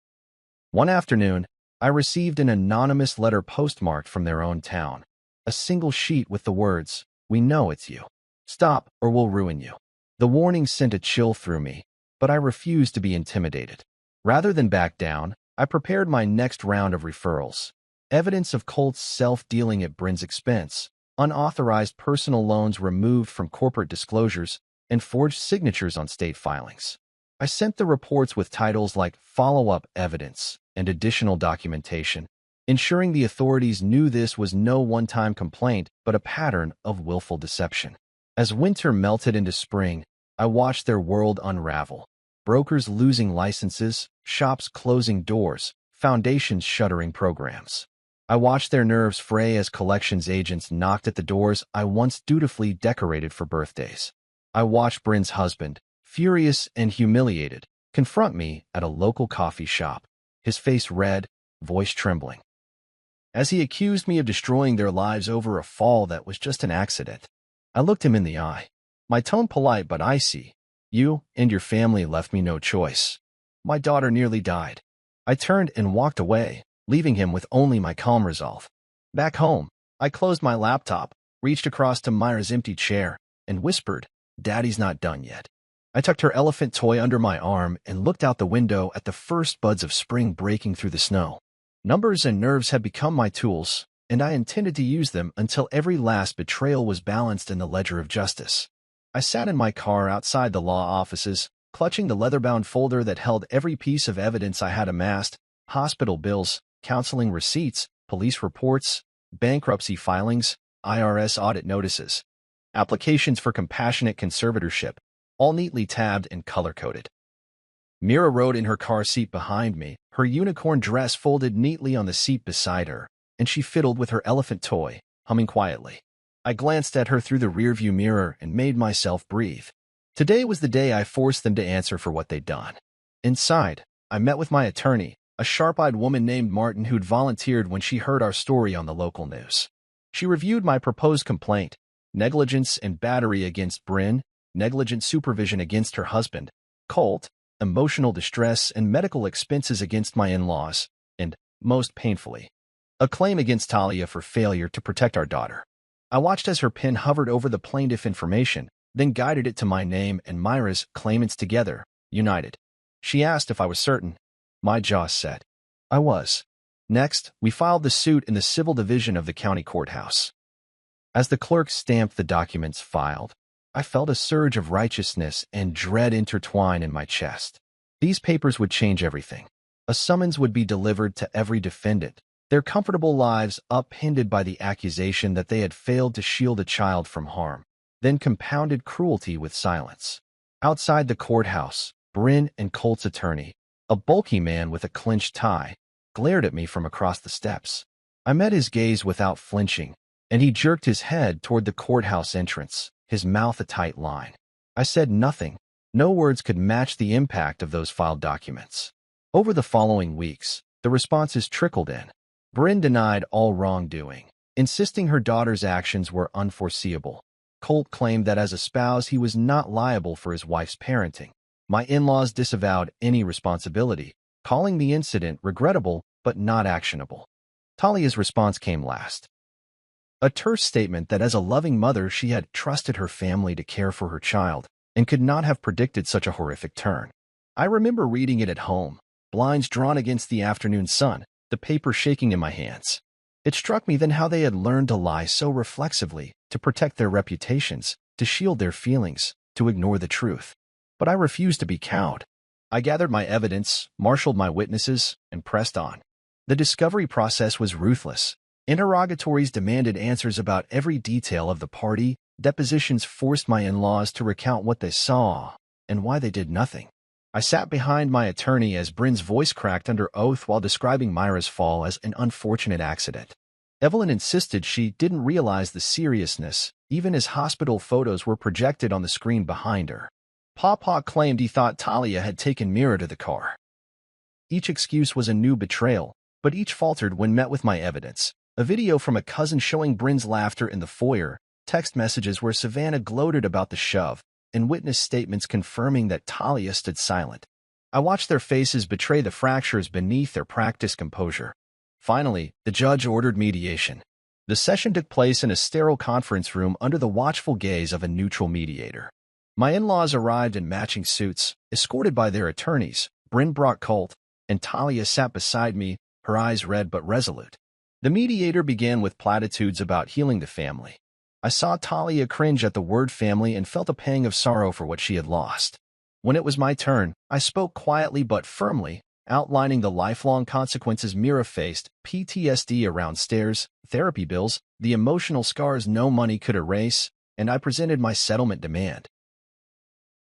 One afternoon, I received an anonymous letter postmarked from their own town. A single sheet with the words, "We know it's you. Stop or we'll ruin you." The warning sent a chill through me, but I refused to be intimidated. Rather than back down, I prepared my next round of referrals. Evidence of Colt's self-dealing at Bryn's expense, unauthorized personal loans removed from corporate disclosures, and forged signatures on state filings. I sent the reports with titles like follow-up evidence and additional documentation, ensuring the authorities knew this was no one-time complaint but a pattern of willful deception. As winter melted into spring, I watched their world unravel. Brokers losing licenses, shops closing doors, foundations shuttering programs. I watched their nerves fray as collections agents knocked at the doors I once dutifully decorated for birthdays. I watched Bryn's husband, furious and humiliated, confront me at a local coffee shop, his face red, voice trembling, as he accused me of destroying their lives over a fall that was just an accident. I looked him in the eye, my tone polite but icy. You and your family left me no choice. My daughter nearly died. I turned and walked away, leaving him with only my calm resolve. Back home, I closed my laptop, reached across to Myra's empty chair, and whispered, "Daddy's not done yet." I tucked her elephant toy under my arm and looked out the window at the first buds of spring breaking through the snow. Numbers and nerves had become my tools, and I intended to use them until every last betrayal was balanced in the ledger of justice. I sat in my car outside the law offices, clutching the leather-bound folder that held every piece of evidence I had amassed: hospital bills, counseling receipts, police reports, bankruptcy filings, IRS audit notices, applications for compassionate conservatorship, all neatly tabbed and color-coded. Mira rode in her car seat behind me, her unicorn dress folded neatly on the seat beside her, and she fiddled with her elephant toy, humming quietly. I glanced at her through the rearview mirror and made myself breathe. Today was the day I forced them to answer for what they'd done. Inside, I met with my attorney, a sharp-eyed woman named Martin who'd volunteered when she heard our story on the local news. She reviewed my proposed complaint: negligence and battery against Bryn, negligent supervision against her husband, Colt, emotional distress and medical expenses against my in-laws, and, most painfully, a claim against Talia for failure to protect our daughter. I watched as her pen hovered over the plaintiff information, then guided it to my name and Myra's, claimants together, united. She asked if I was certain. My jaw set. I was. Next, we filed the suit in the civil division of the county courthouse. As the clerk stamped the documents filed, I felt a surge of righteousness and dread intertwine in my chest. These papers would change everything. A summons would be delivered to every defendant, their comfortable lives upended by the accusation that they had failed to shield a child from harm, then compounded cruelty with silence. Outside the courthouse, Bryn and Colt's attorney, a bulky man with a clinched tie, glared at me from across the steps. I met his gaze without flinching, and he jerked his head toward the courthouse entrance, his mouth a tight line. I said nothing. No words could match the impact of those filed documents. Over the following weeks, the responses trickled in. Bryn denied all wrongdoing, insisting her daughter's actions were unforeseeable. Colt claimed that as a spouse he was not liable for his wife's parenting. My in-laws disavowed any responsibility, calling the incident regrettable but not actionable. Talia's response came last. A terse statement that as a loving mother she had trusted her family to care for her child and could not have predicted such a horrific turn. I remember reading it at home, blinds drawn against the afternoon sun, the paper shaking in my hands. It struck me then how they had learned to lie so reflexively, to protect their reputations, to shield their feelings, to ignore the truth. But I refused to be cowed. I gathered my evidence, marshaled my witnesses, and pressed on. The discovery process was ruthless. Interrogatories demanded answers about every detail of the party. Depositions forced my in-laws to recount what they saw and why they did nothing. I sat behind my attorney as Bryn's voice cracked under oath while describing Myra's fall as an unfortunate accident. Evelyn insisted she didn't realize the seriousness, even as hospital photos were projected on the screen behind her. Pawpaw claimed he thought Talia had taken Mira to the car. Each excuse was a new betrayal, but each faltered when met with my evidence. A video from a cousin showing Bryn's laughter in the foyer, text messages where Savannah gloated about the shove, and witness statements confirming that Talia stood silent. I watched their faces betray the fractures beneath their practiced composure. Finally, the judge ordered mediation. The session took place in a sterile conference room under the watchful gaze of a neutral mediator. My in-laws arrived in matching suits, escorted by their attorneys. Bryn brought Colt, and Talia sat beside me, her eyes red but resolute. The mediator began with platitudes about healing the family. I saw Talia cringe at the word family and felt a pang of sorrow for what she had lost. When it was my turn, I spoke quietly but firmly, outlining the lifelong consequences Mira faced: PTSD around stairs, therapy bills, the emotional scars no money could erase, and I presented my settlement demand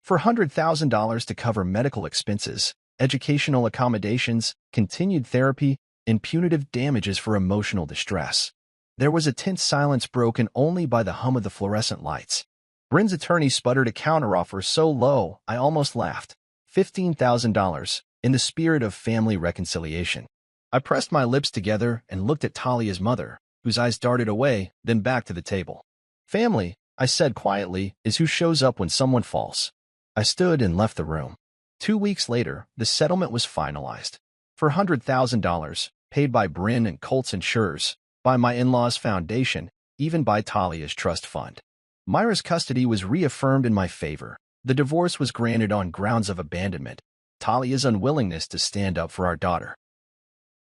for $100,000 to cover medical expenses, educational accommodations, continued therapy, and punitive damages for emotional distress. There was a tense silence broken only by the hum of the fluorescent lights. Bryn's attorney sputtered a counteroffer so low I almost laughed. $15,000, in the spirit of family reconciliation. I pressed my lips together and looked at Talia's mother, whose eyes darted away, then back to the table. Family, I said quietly, is who shows up when someone falls. I stood and left the room. 2 weeks later, the settlement was finalized. For $100,000, paid by Bryn and Colt's insurers, by my in-laws' foundation, even by Talia's trust fund. Myra's custody was reaffirmed in my favor. The divorce was granted on grounds of abandonment, Talia's unwillingness to stand up for our daughter.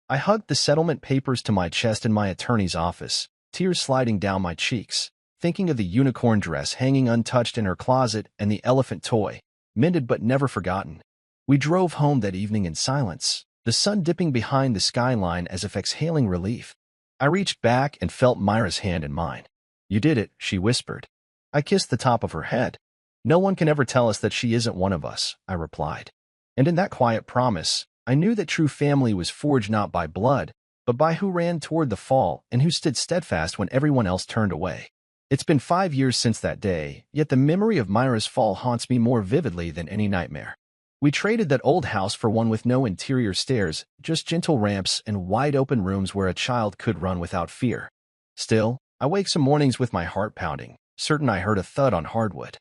I hugged the settlement papers to my chest in my attorney's office, tears sliding down my cheeks, thinking of the unicorn dress hanging untouched in her closet and the elephant toy, mended but never forgotten. We drove home that evening in silence, the sun dipping behind the skyline as if exhaling relief. I reached back and felt Myra's hand in mine. "You did it," she whispered. I kissed the top of her head. "No one can ever tell us that she isn't one of us," I replied. And in that quiet promise, I knew that true family was forged not by blood, but by who ran toward the fall and who stood steadfast when everyone else turned away. It's been 5 years since that day, yet the memory of Myra's fall haunts me more vividly than any nightmare. We traded that old house for one with no interior stairs, just gentle ramps and wide-open rooms where a child could run without fear. Still, I wake some mornings with my heart pounding, certain I heard a thud on hardwood.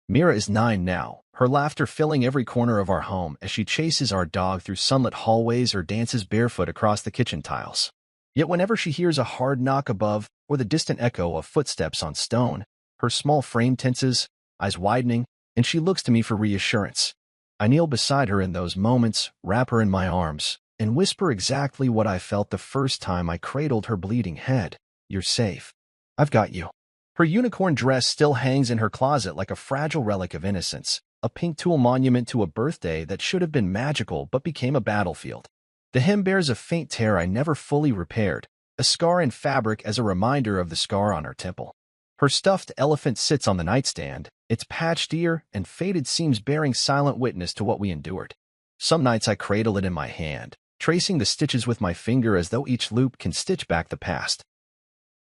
Mira is 9 now, her laughter filling every corner of our home as she chases our dog through sunlit hallways or dances barefoot across the kitchen tiles. Yet whenever she hears a hard knock above or the distant echo of footsteps on stone, her small frame tenses, eyes widening, and she looks to me for reassurance. I kneel beside her in those moments, wrap her in my arms, and whisper exactly what I felt the first time I cradled her bleeding head. "You're safe. I've got you." Her unicorn dress still hangs in her closet like a fragile relic of innocence, a pink tulle monument to a birthday that should have been magical but became a battlefield. The hem bears a faint tear I never fully repaired, a scar in fabric as a reminder of the scar on her temple. Her stuffed elephant sits on the nightstand, its patched ear and faded seams bearing silent witness to what we endured. Some nights I cradle it in my hand, tracing the stitches with my finger as though each loop can stitch back the past.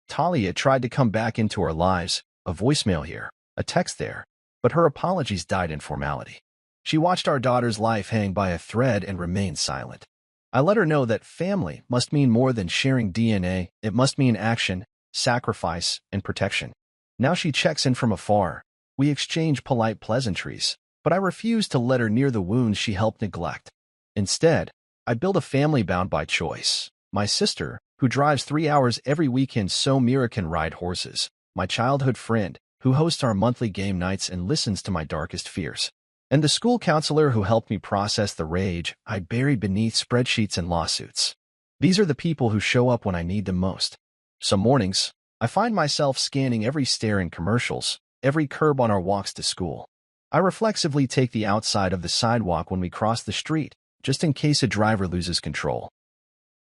Talia tried to come back into our lives, a voicemail here, a text there, but her apologies died in formality. She watched our daughter's life hang by a thread and remained silent. I let her know that family must mean more than sharing DNA, it must mean action, sacrifice, and protection. Now she checks in from afar. We exchange polite pleasantries, but I refuse to let her near the wounds she helped neglect. Instead, I build a family bound by choice. My sister, who drives 3 hours every weekend so Mira can ride horses. My childhood friend, who hosts our monthly game nights and listens to my darkest fears. And the school counselor who helped me process the rage I buried beneath spreadsheets and lawsuits. These are the people who show up when I need them most. Some mornings, I find myself scanning every stair in commercials, every curb on our walks to school. I reflexively take the outside of the sidewalk when we cross the street, just in case a driver loses control.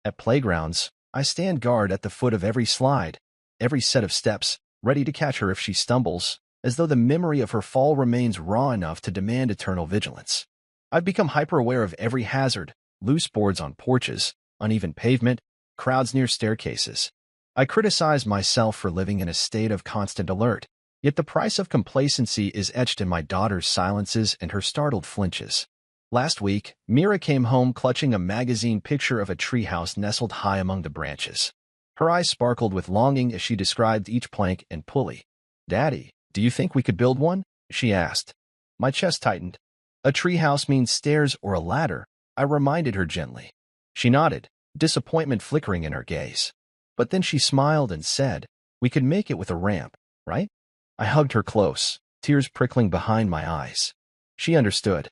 At playgrounds, I stand guard at the foot of every slide, every set of steps, ready to catch her if she stumbles, as though the memory of her fall remains raw enough to demand eternal vigilance. I've become hyper-aware of every hazard, loose boards on porches, uneven pavement, crowds near staircases. I criticize myself for living in a state of constant alert, yet the price of complacency is etched in my daughter's silences and her startled flinches. Last week, Mira came home clutching a magazine picture of a treehouse nestled high among the branches. Her eyes sparkled with longing as she described each plank and pulley. "Daddy, do you think we could build one?" she asked. My chest tightened. "A treehouse means stairs or a ladder," I reminded her gently. She nodded, disappointment flickering in her gaze. But then she smiled and said, "We could make it with a ramp, right?" I hugged her close, tears prickling behind my eyes. She understood.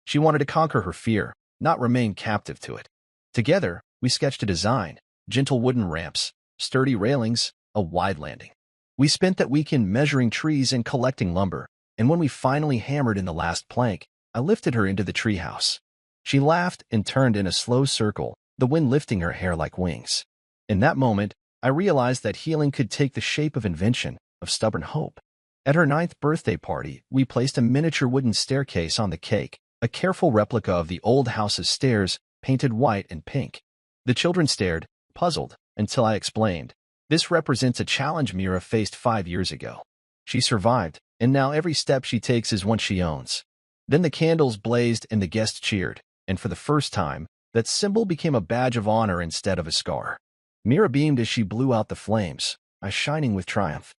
She wanted to conquer her fear, not remain captive to it. Together, we sketched a design: gentle wooden ramps, sturdy railings, a wide landing. We spent that weekend measuring trees and collecting lumber, and when we finally hammered in the last plank, I lifted her into the treehouse. She laughed and turned in a slow circle, the wind lifting her hair like wings. In that moment, I realized that healing could take the shape of invention, of stubborn hope. At her 9th birthday party, we placed a miniature wooden staircase on the cake, a careful replica of the old house's stairs, painted white and pink. The children stared, puzzled, until I explained. This represents a challenge Mira faced 5 years ago. She survived, and now every step she takes is one she owns. Then the candles blazed and the guests cheered, and for the first time, that symbol became a badge of honor instead of a scar. Mira beamed as she blew out the flames, eyes shining with triumph.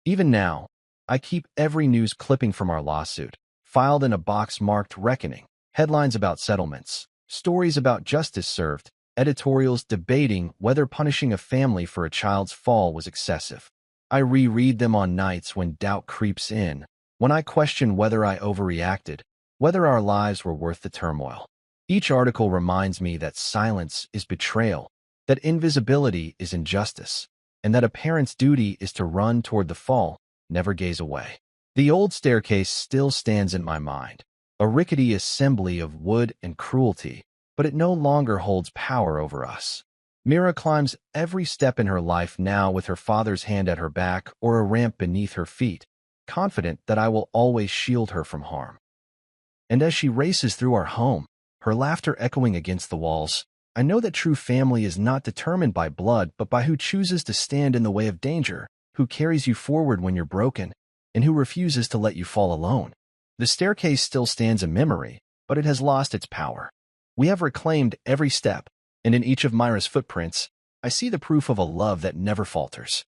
Even now, I keep every news clipping from our lawsuit, filed in a box marked Reckoning, headlines about settlements, stories about justice served, editorials debating whether punishing a family for a child's fall was excessive. I reread them on nights when doubt creeps in, when I question whether I overreacted, whether our lives were worth the turmoil. Each article reminds me that silence is betrayal, that invisibility is injustice, and that a parent's duty is to run toward the fall, never gaze away. The old staircase still stands in my mind, a rickety assembly of wood and cruelty, but it no longer holds power over us. Mira climbs every step in her life now with her father's hand at her back or a ramp beneath her feet, confident that I will always shield her from harm. And as she races through our home, her laughter echoing against the walls, I know that true family is not determined by blood but by who chooses to stand in the way of danger, who carries you forward when you're broken, and who refuses to let you fall alone. The staircase still stands a memory, but it has lost its power. We have reclaimed every step, and in each of Myra's footprints, I see the proof of a love that never falters.